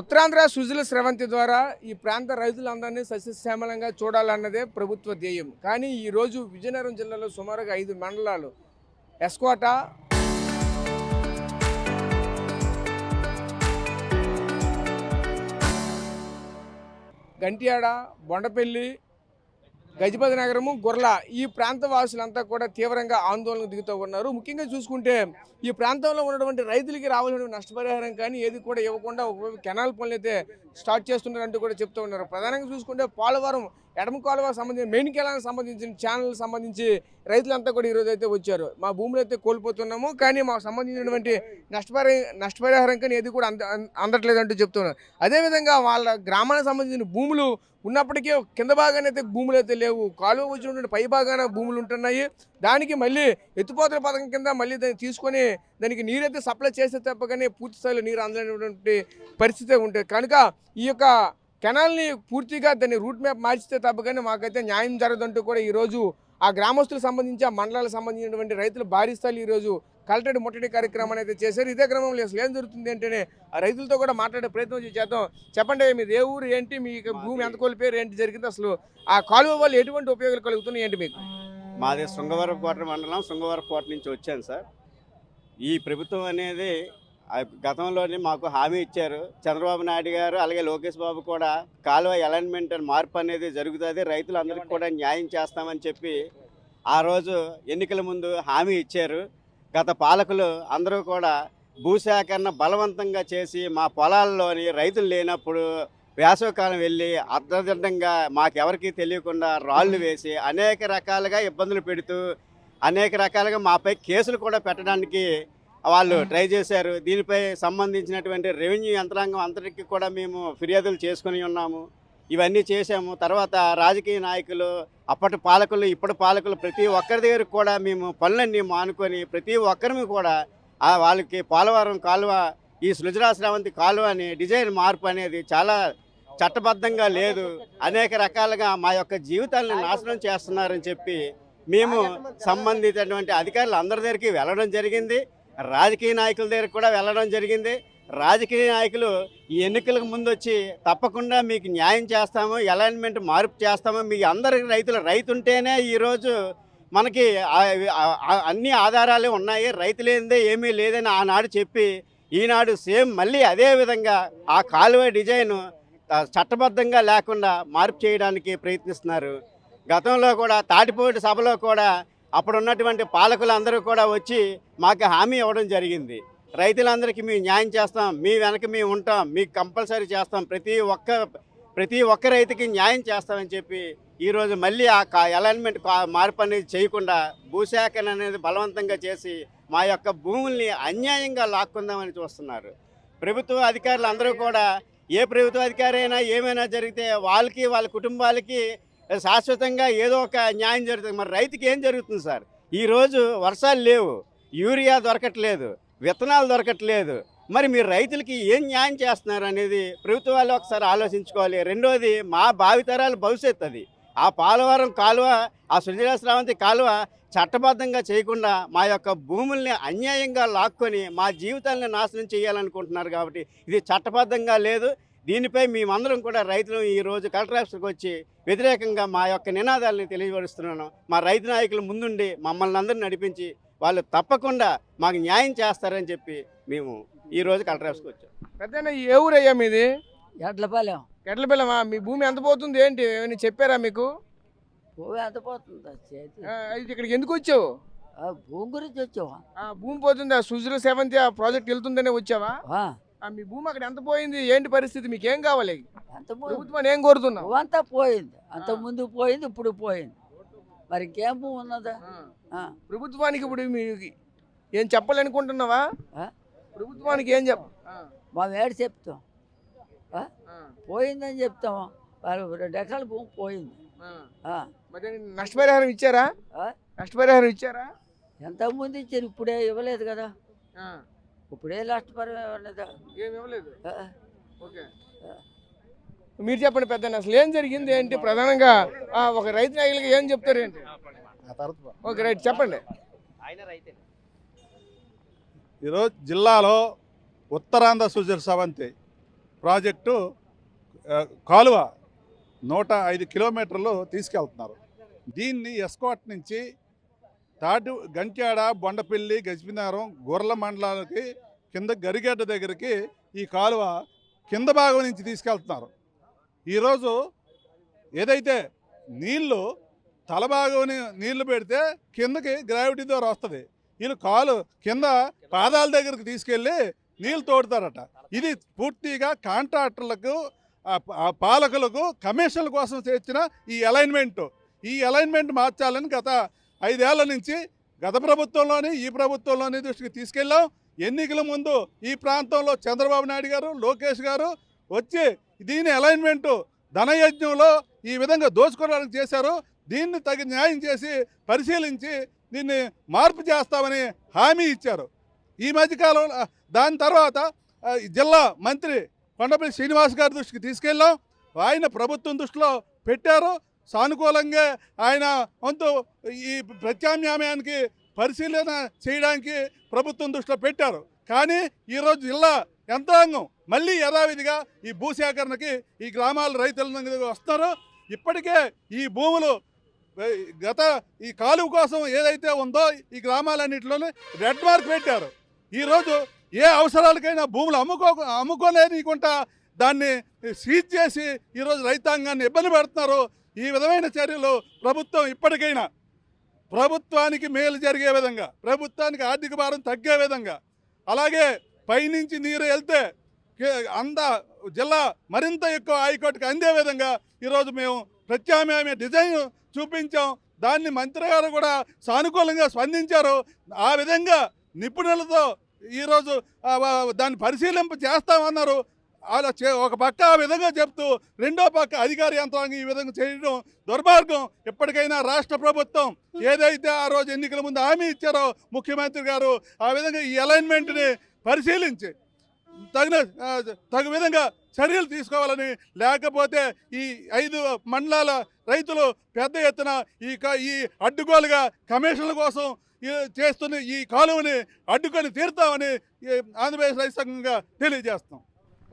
ఉత్తరాంధ్ర సుజల స్రవంతి ద్వారా ఈ ప్రాంత రైతులందరినీ సస్యశ్యామలంగా చూడాలన్నదే ప్రభుత్వ ధ్యేయం. కానీ ఈరోజు విజయనగరం జిల్లాలో సుమారుగా 5 మండలాలు ఎస్కోట, గంట్యాడ, బొండపల్లి, గజపతి నగరము, గుర్ల ఈ ప్రాంత వాసులంతా కూడా తీవ్రంగా ఆందోళనకు దిగుతూ ఉన్నారు. ముఖ్యంగా చూసుకుంటే ఈ ప్రాంతంలో ఉన్నటువంటి రైతులకి రావాల్సిన నష్టపరిహారం కానీ ఏది కూడా ఇవ్వకుండా ఒకవైపు కెనాల్ పనులు అయితే స్టార్ట్ చేస్తున్నారంటూ కూడా చెప్తూ ఉన్నారు. ప్రధానంగా చూసుకుంటే పోలవరం ఎడమ కాలువ సంబంధించి మెయిన్ కెనాల్కి సంబంధించిన ఛానల్ సంబంధించి రైతులంతా కూడా ఈరోజు అయితే వచ్చారు. మా భూములు అయితే కోల్పోతున్నాము, కానీ మాకు సంబంధించినటువంటి నష్టపరిహారం కానీ ఏది కూడా అందట్లేదంటూ చెప్తున్నారు. అదేవిధంగా వాళ్ళ గ్రామానికి సంబంధించిన భూములు ఉన్నప్పటికీ కింద భాగాన అయితే భూములు అయితే లేవు, కాలువ వచ్చినటువంటి పై భాగాన భూములు ఉంటున్నాయి. దానికి మళ్ళీ ఎత్తిపోతల పథకం కింద మళ్ళీ దాన్ని తీసుకొని దానికి నీరైతే సప్లై చేస్తే తప్పగానే పూర్తి స్థాయిలో నీరు అందలేనటువంటి పరిస్థితి ఉంటుంది. కనుక ఈ యొక్క కెనాల్ని పూర్తిగా దాన్ని రూట్ మ్యాప్ మార్చితే తప్పగానే మాకైతే న్యాయం జరగదంటూ కూడా ఈరోజు ఆ గ్రామస్తులకు సంబంధించి ఆ మండలాలకు సంబంధించినటువంటి రైతులు భారీ స్థాయిలో ఈరోజు కలెక్టరేట్ ముట్టడి కార్యక్రమాన్ని అయితే చేశారు. ఇదే క్రమంలో అసలు ఏం జరుగుతుంది అంటేనే ఆ రైతులతో కూడా మాట్లాడే ప్రయత్నం చేద్దాం. చెప్పండి, మీది ఏ ఊరు, ఏంటి, మీ భూమి ఎంత కోల్పోయారు, ఏంటి జరిగింది, అసలు ఆ కాలువ వల్ల ఎటువంటి ఉపయోగాలు కలుగుతున్నాయి ఏంటి మీకు? మాది శృంగవరపుకోట మండలం, శృంగవరపుకోట నుంచి వచ్చాను సార్. ఈ ప్రభుత్వం అనేది గతంలోనే మాకు హామీ ఇచ్చారు చంద్రబాబు నాయుడు గారు, అలాగే లోకేష్ బాబు కూడా కాలువ అలైన్మెంట్ మార్పు అనేది జరుగుతుంది, రైతులందరికీ కూడా న్యాయం చేస్తామని చెప్పి ఆ రోజు ఎన్నికల ముందు హామీ ఇచ్చారు. గత పాలకులు అందరూ కూడా భూసేకరణ బలవంతంగా చేసి మా పొలాల్లోని రైతులు లేనప్పుడు వేసవికాలం వెళ్ళి అర్ధదండంగా మాకెవరికీ తెలియకుండా రాళ్ళు వేసి అనేక రకాలుగా ఇబ్బందులు పెడుతూ అనేక రకాలుగా మాపై కేసులు కూడా పెట్టడానికి వాళ్ళు ట్రై చేశారు. దీనిపై సంబంధించినటువంటి రెవెన్యూ యంత్రాంగం అందరికీ కూడా మేము ఫిర్యాదులు చేసుకుని ఉన్నాము. ఇవన్నీ చేశాము. తర్వాత రాజకీయ నాయకులు, అప్పటి పాలకులు, ఇప్పటి పాలకులు ప్రతి ఒక్కరి దగ్గర కూడా మేము పనులన్నీ మానుకొని ప్రతి ఒక్కరిని కూడా వాళ్ళకి పోలవరం కాలువ, ఈ సృజలా స్రవంతి కాలువ అని డిజైన్ మార్పు అనేది చాలా చట్టబద్ధంగా లేదు, అనేక రకాలుగా మా యొక్క జీవితాలను నాశనం చేస్తున్నారని చెప్పి మేము సంబంధించినటువంటి అధికారులు అందరి దగ్గరికి వెళ్ళడం జరిగింది. రాజకీయ నాయకుల దగ్గర కూడా వెళ్ళడం జరిగింది. రాజకీయ నాయకులు ఈ ఎన్నికలకు ముందు వచ్చి తప్పకుండా మీకు న్యాయం చేస్తాము, అలైన్మెంట్ మార్పు చేస్తాము, మీ అందరికి రైతు ఉంటేనే ఈరోజు మనకి అన్ని ఆధారాలు ఉన్నాయి, రైతు లేనిదే ఏమీ లేదని ఆనాడు చెప్పి ఈనాడు సేమ్ మళ్ళీ అదే విధంగా ఆ కాలువ డిజైను చట్టబద్ధంగా లేకుండా మార్పు చేయడానికి ప్రయత్నిస్తున్నారు. గతంలో కూడా తాటిపోటి సభలో కూడా అప్పుడు ఉన్నటువంటి పాలకులందరూ కూడా వచ్చి మాకు హామీ ఇవ్వడం జరిగింది. రైతులందరికీ మేము న్యాయం చేస్తాం, మీ వెనక మేము ఉంటాం, మీకు కంపల్సరీ చేస్తాం, ప్రతి ఒక్క రైతుకి న్యాయం చేస్తామని చెప్పి ఈరోజు మళ్ళీ ఆ అలైన్మెంట్ మార్పు అనేది చేయకుండా భూసేకరణ అనేది బలవంతంగా చేసి మా యొక్క భూముల్ని అన్యాయంగా లాక్కుందామని చూస్తున్నారు. ప్రభుత్వ అధికారులు అందరూ కూడా ఏ ప్రభుత్వ అధికారి అయినా ఏమైనా జరిగితే వాళ్ళకి వాళ్ళ కుటుంబాలకి శాశ్వతంగా ఏదో ఒక న్యాయం జరుగుతుంది. మరి రైతుకి ఏం జరుగుతుంది సార్? ఈరోజు వర్షాలు లేవు, యూరియా దొరకట్లేదు, విత్తనాలు దొరకట్లేదు, మరి మీరు రైతులకి ఏం న్యాయం చేస్తున్నారు అనేది ప్రభుత్వాలు ఒకసారి ఆలోచించుకోవాలి. రెండోది, మా భావితరాల భవిష్యత్తు అది. ఆ పోలవరం కాలువ, ఆ సృజలా స్రవంతి కాలువ చట్టబద్ధంగా చేయకుండా మా యొక్క భూముల్ని అన్యాయంగా లాక్కొని మా జీవితాలను నాశనం చేయాలనుకుంటున్నారు. కాబట్టి ఇది చట్టబద్ధంగా లేదు. దీనిపై మేమందరం కూడా రైతులు ఈరోజు కలెక్టర్ ఆఫీస్కి వచ్చి వ్యతిరేకంగా మా యొక్క నినాదాలని తెలియపరుస్తున్నాను. మా రైతు నాయకులు ముందుండి మమ్మల్ని అందరిని నడిపించి వాళ్ళు తప్పకుండా మాకు న్యాయం చేస్తారని చెప్పి మేము ఈరోజు కలెక్టర్ ఆఫీస్కి వచ్చాం. పెద్ద ఏ ఊరయ్యా మీది? ఎడ్లపాలెం. ఎడ్లపాలెమా? మీ భూమి ఎంత పోతుంది, ఏంటి, ఏమైనా చెప్పారా మీకు? భూమి ఎంత పోతుంది? ఇక్కడికి ఎందుకు వచ్చావు? భూమి గురించి వచ్చావా? భూమి పోతుందా? సుజల స్రవంతి ఆ ప్రాజెక్ట్ వెళ్తుందనే వచ్చావా? మీ భూమి అక్కడ ఎంత పోయింది, ఏంటి పరిస్థితి, మీకు ఏం కావాలి? ప్రభుత్వాన్ని ఏం కోరుతున్నావు? అంతా పోయింది, అంత ముందు పోయింది, ఇప్పుడు పోయింది, మరి ఇంకేం భూమి ఉన్నదా? ప్రభుత్వానికి ఇప్పుడు మీకు ఏం చెప్పాలనుకుంటున్నావా? ప్రభుత్వానికి ఏం మేము ఏడు చెప్తాం, పోయిందని చెప్తాము. వాళ్ళు 2 ఎకరాల భూమి పోయింది. నష్టపరిహారం ఇచ్చారా? నష్టపరిహారం ఇచ్చారా? ఎంతమంది ఇచ్చారు, ఇప్పుడే ఇవ్వలేదు కదా. ఇప్పుడే నష్టపరిహారం ఇవ్వలేదా? ఏమి ఇవ్వలేదు. ఓకే, మీరు చెప్పండి పెద్ద, అసలు ఏం జరిగింది, ఏంటి, ప్రధానంగా ఒక రైతు నాయకులకి ఏం చెప్తారు ఏంటి? ఓకే, రైట్, చెప్పండి. ఈరోజు జిల్లాలో ఉత్తరాంధ్ర సుజల స్రవంతి ప్రాజెక్టు కాలువ 105 కిలోమీటర్లు తీసుకెళ్తున్నారు. దీన్ని ఎస్కోట్ నుంచి గంట్యాడ, బొండపల్లి, గజబినారం, గొర్ల మండలాలకి కింద గరిగడ్డ దగ్గరికి ఈ కాలువ కింద భాగం నుంచి తీసుకెళ్తున్నారు. ఈరోజు ఏదైతే నీళ్లు తలభాగం నీళ్లు పెడితే కిందకి గ్రావిటీ ద్వారా వస్తుంది. వీళ్ళు కింద పాదాల దగ్గరికి తీసుకెళ్ళి నీళ్ళు తోడుతారట. ఇది పూర్తిగా కాంట్రాక్టర్లకు, పాలకులకు కమిషన్ల కోసం తెచ్చిన ఈ అలైన్మెంట్ మార్చాలని గత 5 ఏళ్ల నుంచి గత ప్రభుత్వంలోని ఈ ప్రభుత్వంలోని దృష్టికి తీసుకెళ్ళాం. ఎన్నికల ముందు ఈ ప్రాంతంలో చంద్రబాబు నాయుడు గారు, లోకేష్ గారు వచ్చి దీని అలైన్మెంటు ధనయజ్ఞంలో ఈ విధంగా దోచుకోవడానికి చేశారు. దీన్ని తగిన న్యాయం చేసి పరిశీలించి దీన్ని మార్పు చేస్తామని హామీ ఇచ్చారు. ఈ మధ్యకాలంలో దాని తర్వాత జిల్లా మంత్రి కొండపల్లి శ్రీనివాస్ గారి దృష్టికి తీసుకెళ్ళాం. ఆయన ప్రభుత్వం దృష్టిలో పెట్టారు. సానుకూలంగా ఆయన వంతు ఈ ప్రత్యామ్నాయానికి పరిశీలన చేయడానికి ప్రభుత్వం దృష్టిలో పెట్టారు. కానీ ఈరోజు జిల్లా యంత్రాంగం మళ్ళీ యథావిధిగా ఈ భూసేకరణకి ఈ గ్రామాల రైతుల వస్తున్నారు. ఇప్పటికే ఈ భూములు ఈ కాలువ కోసం ఏదైతే ఉందో ఈ గ్రామాలన్నింటిలోనే రెడ్ మార్క్ పెట్టారు. ఈరోజు ఏ అవసరాలకైనా భూములు అమ్ముకోలేనికుంటా దాన్ని సీజ్ చేసి ఈరోజు రైతాంగాన్ని ఇబ్బంది పెడుతున్నారు. ఈ విధమైన చర్యలు ప్రభుత్వం ఇప్పటికైనా ప్రభుత్వానికి మేలు జరిగే విధంగా, ప్రభుత్వానికి ఆర్థిక భారం తగ్గే విధంగా, అలాగే పైనుంచి నీరు వెళ్తే జిల్లా మరింత ఎక్కువ హైకోర్టుకు అందే విధంగా ఈరోజు మేము ప్రత్యామ్నాయ డిజైన్ చూపించాం. దాన్ని మంత్రి గారు కూడా సానుకూలంగా స్పందించారు. ఆ విధంగా నిపుణులతో ఈరోజు దాన్ని పరిశీలింప చేస్తామన్నారు. అలా ఒక పక్క ఆ విధంగా చెప్తూ రెండో పక్క అధికార యంత్రాంగం ఈ విధంగా చేయడం దుర్మార్గం. ఎప్పటికైనా రాష్ట్ర ప్రభుత్వం ఏదైతే ఆ రోజు ఎన్నికల ముందు హామీ ఇచ్చారో ముఖ్యమంత్రి గారు, ఆ విధంగా ఈ అలైన్మెంట్ని పరిశీలించి తగు విధంగా చర్యలు తీసుకోవాలని, లేకపోతే ఈ 5 మండలాల రైతులు పెద్ద ఎత్తున ఈ అడ్డుగోలుగా కమిషన్ల కోసం చేస్తున్న ఈ కాలువని అడ్డుకొని తీరుతామని ఆంధ్రప్రదేశ్ రైతు సంఘంగా తెలియజేస్తాం.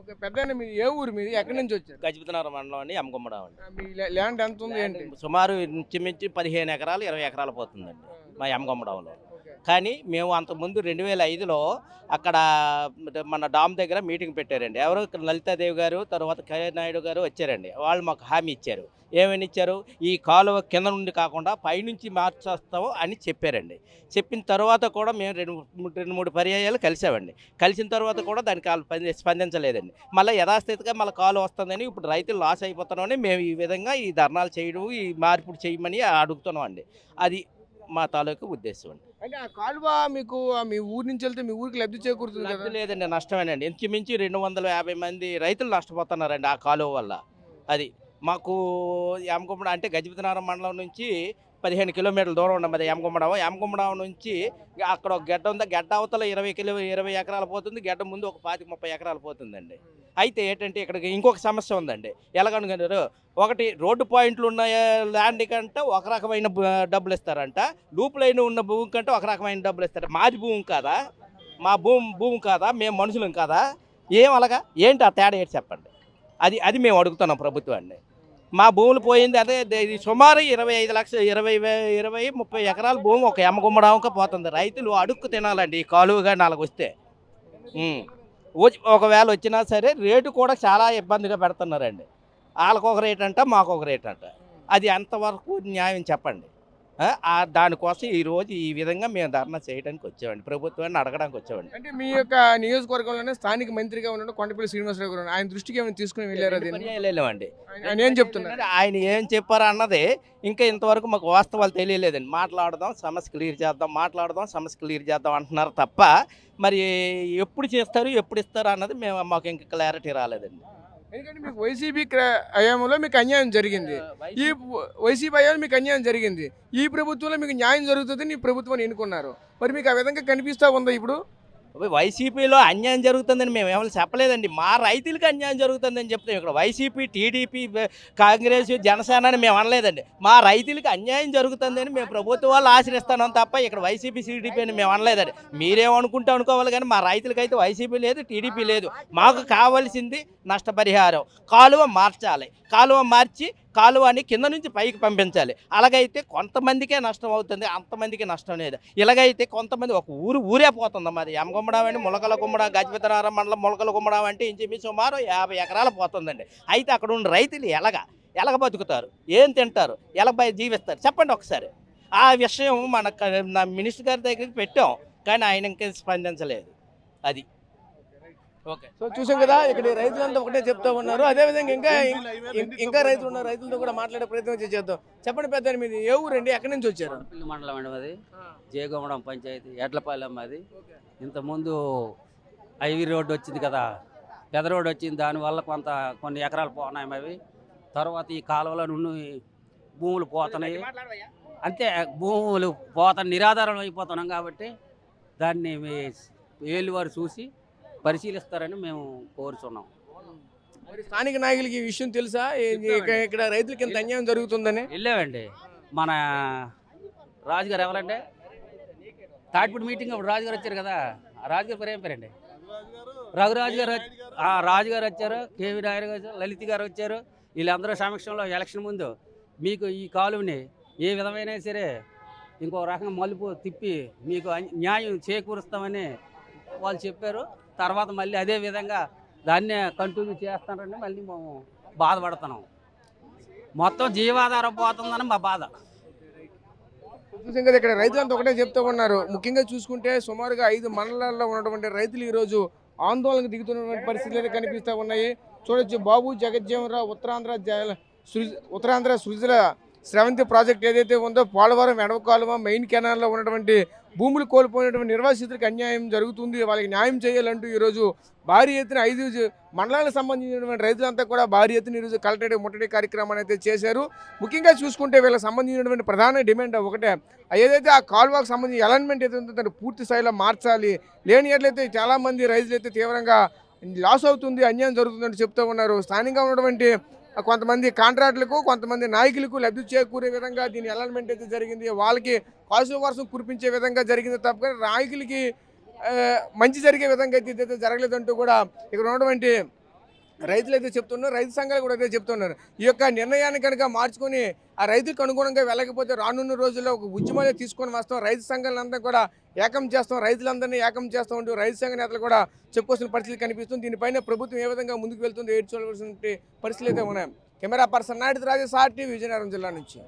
ఓకే, పెద్ద మీరు ఏ ఊరు, మీరు ఎక్కడి నుంచి వచ్చారు? గజపతినగరం మండలం అండి, అమ్మగుమ్మడం అండి. మీ ల్యాండ్ ఎంత ఉంది ఏంటి? సుమారు ఇంచుమించు 15 ఎకరాలు 20 ఎకరాలు పోతుందండి మా అమ్మగుమ్మడంలో. కానీ మేము అంతకుముందు 2005లో అక్కడ మన డామ్ దగ్గర మీటింగ్ పెట్టారండి. ఎవరు లలితాదేవి గారు, తర్వాత నాయుడు గారు వచ్చారండి. వాళ్ళు మాకు హామీ ఇచ్చారు. ఏమని ఇచ్చారు? ఈ కాలువ కింద నుండి కాకుండా పైనుంచి మార్చేస్తాము అని చెప్పారండి. చెప్పిన తర్వాత కూడా మేము 2-3 పర్యాయాలు కలిసామండి. కలిసిన తర్వాత కూడా దానికి వాళ్ళు స్పందించలేదండి. మళ్ళీ యథాస్థితిగా మళ్ళీ కాలువ వస్తుందని ఇప్పుడు రైతులు లాస్ అయిపోతున్నామని మేము ఈ విధంగా ఈ ధర్నాలు చేయడం, ఈ మార్పుడు చేయమని అడుగుతున్నాం అండి. అది మా తాలూకు ఉద్దేశం అండి. అంటే ఆ కాలువ మీకు మీ ఊరు నుంచి వెళ్తే మీ ఊరికి లబ్ధి చేకూరుతుంది కదా? లేదండి, నష్టమేనండి. ఇంచుమించు 250 మంది రైతులు నష్టపోతున్నారండి ఆ కాలువ వల్ల. అది మాకు యామగుమ్మడ అంటే గజపతినగరం మండలం నుంచి 15 కిలోమీటర్ల దూరం ఉన్నది యామగుమ్మడం నుంచి అక్కడ ఒక గడ్డ ఉంది. గడ్డ అవతల 20 ఎకరాలు పోతుంది, గడ్డ ముందు ఒక 25-30 ఎకరాలు పోతుందండి. అయితే ఏంటంటే ఇక్కడికి ఇంకొక సమస్య ఉందండి. ఎలాగనుకున్నారు? ఒకటి రోడ్డు పాయింట్లు ఉన్న ల్యాండ్ కంటే ఒక రకమైన డబ్బులు ఇస్తారంట, లూప్ లైన్ ఉన్న భూమి కంటే ఒక రకమైన డబ్బులు ఇస్తారు. మాది భూమి కాదా? మా భూమి కాదా? మేము మనుషులం కాదా? ఏం అలాగా ఏంటి ఆ తేడా ఏంటి చెప్పండి. అది మేము అడుగుతున్నాం ప్రభుత్వాన్ని. మా భూములు పోయింది అదే. ఇది సుమారు 25 లక్షలు 20-30 ఎకరాల భూమి ఒక ఎమ్మగుమ్మడానికి పోతుంది. రైతులు అడుక్కు తినాలండి ఈ కాలువగా 4 వస్తే. ఒకవేళ వచ్చినా సరే రేటు కూడా చాలా ఇబ్బందిగా పెడుతున్నారండి. వాళ్ళకు ఒక రేట్ అంట, మాకు ఒక రేట్ అంట. అది ఎంతవరకు న్యాయం చెప్పండి. దానికోసం ఈరోజు ఈ విధంగా మేము ధర్నా చేయడానికి వచ్చామండి, ప్రభుత్వాన్ని అడగడానికి వచ్చామండి. అంటే మీ యొక్క నియోజకవర్గంలోనే స్థానిక మంత్రిగా ఉన్న కొండపల్లి శ్రీనివాసరావు గారు, ఆయన దృష్టికి ఏమైనా తీసుకుని వెళ్ళారు? వెళ్ళామండి. ఆయన ఏం చెప్తున్నారు? ఆయన ఏం చెప్పారు అన్నది ఇంకా ఇంతవరకు మాకు వాస్తవాలు తెలియలేదండి. మాట్లాడదాం, సమస్య క్లియర్ చేద్దాం అంటున్నారు తప్ప మరి ఎప్పుడు చేస్తారు, ఎప్పుడు ఇస్తారు అన్నది మాకు ఇంకా క్లారిటీ రాలేదండి. ఎందుకంటే మీకు వైసీపీ హయాంలో మీకు అన్యాయం జరిగింది, ఈ వైసీపీ హయాంలో మీకు అన్యాయం జరిగింది. ఈ ప్రభుత్వంలో మీకు న్యాయం జరుగుతుందని ఈ ప్రభుత్వాన్ని ఎన్నుకున్నారు. మరి మీకు ఆ విధంగా కనిపిస్తూ ఉందా ఇప్పుడు? వైసీపీలో అన్యాయం జరుగుతుందని మేము ఏమైనా చెప్పలేదండి. మా రైతులకి అన్యాయం జరుగుతుందని చెప్తాం. ఇక్కడ వైసీపీ, టీడీపీ, కాంగ్రెస్, జనసేన అని మేము అనలేదండి. మా రైతులకి అన్యాయం జరుగుతుందని మేము ప్రభుత్వం వాళ్ళు ఆశ్రయిస్తున్నాం తప్ప ఇక్కడ వైసీపీ, టీడీపీ అని మేము అనలేదండి. మీరేమనుకుంటే అనుకోవాలి కానీ మా రైతులకైతే వైసీపీ లేదు, టీడీపీ లేదు. మాకు కావాల్సింది నష్టపరిహారం. కాలువ మార్చాలి, కాలువ మార్చి కాలువని కింద నుంచి పైకి పంపించాలి. అలాగైతే కొంతమందికే నష్టం అవుతుంది, అంతమందికి నష్టం లేదు. ఇలాగైతే కొంతమంది ఒక ఊరే పోతుంది. మాది యమగుమ్మడం అండి, ములకల గుమ్మడ, గజపతినగరం మండలం ములకల గుమ్మడం అంటే ఇంచుమించు సుమారు 50 ఎకరాలు పోతుందండి. అయితే అక్కడ ఉన్న రైతులు ఎలాగ బతుకుతారు, ఏం తింటారు, ఎలా జీవిస్తారు చెప్పండి ఒకసారి. ఆ విషయం నా మినిస్టర్ గారి దగ్గరికి పెట్టాం కానీ ఆయన ఇంకా స్పందించలేదు. అది ఓకే. సో చూసాం కదా, ఇక్కడ రైతులంతా ఒకటే చెప్తా ఉన్నారు. అదేవిధంగా ఇంకా రైతులు ఉన్నారు, రైతులతో కూడా మాట్లాడే ప్రయత్నం చేద్దాం. చెప్పండి పెద్ద, మీది ఏ ఊరండి, ఎక్కడి నుంచి వచ్చారు? పిల్లి మండలం అండి అది, జయగొమ్మడం పంచాయతీ, ఎడ్లపాలెం అది. ఇంతకుముందు ఐవి రోడ్డు వచ్చింది కదా, పెద్ద రోడ్డు వచ్చింది, దానివల్ల కొన్ని ఎకరాలు పోనాయి అవి. తర్వాత ఈ కాలువలో నుండి భూములు పోతున్నాయి, అంతే భూములు నిరాధారం అయిపోతున్నాం. కాబట్టి దాన్ని ఏళ్ళు వారు చూసి పరిశీలిస్తారని మేము కోరుచున్నాం. మరి స్థానిక నాయకులకి ఈ విషయం తెలుసా, ఇక్కడ రైతులకి ఇంత అన్యాయం జరుగుతుందని? వెళ్ళామండి. మన రాజుగారు ఎవరంటే తాటిపూడి మీటింగ్ అప్పుడు రాజుగారు వచ్చారు కదా, ఆ రాజుగారు పేరు ఏం పేరండి? రఘురాజు గారు. రాజుగారు వచ్చారు, కేవీ నాయర్ గారు, లలిత గారు వచ్చారు. వీళ్ళందరూ సమక్షంలో ఎలక్షన్ ముందు మీకు ఈ కాలువని ఏ విధమైన సరే ఇంకో రకంగా మలుపు తిప్పి మీకు న్యాయం చేకూరుస్తామని వాళ్ళు చెప్పారు. తర్వాత మళ్ళీ అదే విధంగా దాన్నే కంటిన్యూ చేస్తారని మళ్ళీ మేము బాధపడుతున్నాం. మొత్తం జీవాధారం పోతుందని మా బాధ. చూసాం కదా, ఇక్కడ రైతులంతా ఒకటే చెప్తూ ఉన్నారు. ముఖ్యంగా చూసుకుంటే సుమారుగా 5 మండలాల్లో ఉన్నటువంటి రైతులు ఈరోజు ఆందోళనకు దిగుతున్నటువంటి పరిస్థితులు కనిపిస్తూ ఉన్నాయి. చూడొచ్చు, బాబు జగజ్జీవనరావు ఉత్తరాంధ్ర సృజల స్రవంతి ప్రాజెక్ట్ ఏదైతే ఉందో, పోలవరం ఎడవ కాలువ మెయిన్ కెనాల్లో ఉన్నటువంటి భూములు కోల్పోయినటువంటి నిర్వాసితులకు అన్యాయం జరుగుతుంది, వాళ్ళకి న్యాయం చేయాలంటూ ఈరోజు భారీ ఎత్తున 5 మండలాలకు సంబంధించినటువంటి రైతులంతా కూడా భారీ ఎత్తున ఈరోజు కలెక్టరేట్ ముట్టడి కార్యక్రమాన్ని అయితే చేశారు. ముఖ్యంగా చూసుకుంటే వీళ్ళకి సంబంధించినటువంటి ప్రధాన డిమాండ్ ఒకటే, ఏదైతే ఆ కాలువకు సంబంధించి అలైన్మెంట్ ఏదైతే ఉందో దాన్ని పూర్తి స్థాయిలో మార్చాలి. లేని ఎట్లయితే చాలామంది రైతులు అయితే తీవ్రంగా లాస్ అవుతుంది, అన్యాయం జరుగుతుందని చెప్తూ ఉన్నారు. స్థానికంగా ఉన్నటువంటి కొంతమంది కాంట్రాక్టులకు, కొంతమంది నాయకులకు లబ్ధి చేకూరే విధంగా దీని అలైన్మెంట్ అయితే జరిగింది. వాళ్ళకి కాసు వర్షం కురిపించే విధంగా జరిగింది తప్ప నాయకులకి మంచి జరిగే విధంగా అయితే ఇదైతే జరగలేదంటూ కూడా ఇక్కడ ఉన్నటువంటి రైతులు అయితే చెప్తున్నారు. రైతు సంఘాలు కూడా అయితే చెప్తున్నారు. ఈ యొక్క నిర్ణయాన్ని కనుక మార్చుకొని ఆ రైతులకు అనుగుణంగా వెళ్ళకపోతే రానున్న రోజుల్లో ఒక ఉద్యమాన్ని తీసుకొని వస్తాం, రైతు సంఘాలంతా కూడా ఏకం చేస్తాం, రైతులందరినీ ఏకం చేస్తాం అంటూ రైతు సంఘ నేతలు కూడా చెప్పుకోవాల్సిన పరిస్థితి కనిపిస్తుంది. దీనిపైన ప్రభుత్వం ఏ విధంగా ముందుకు వెళ్తుందో ఏడ్చుకోవాల్సిన పరిస్థితులు అయితే ఉన్నాయి. Camera person Naidu Rajesh, RTV, Vizianagaram జిల్లా నుంచి.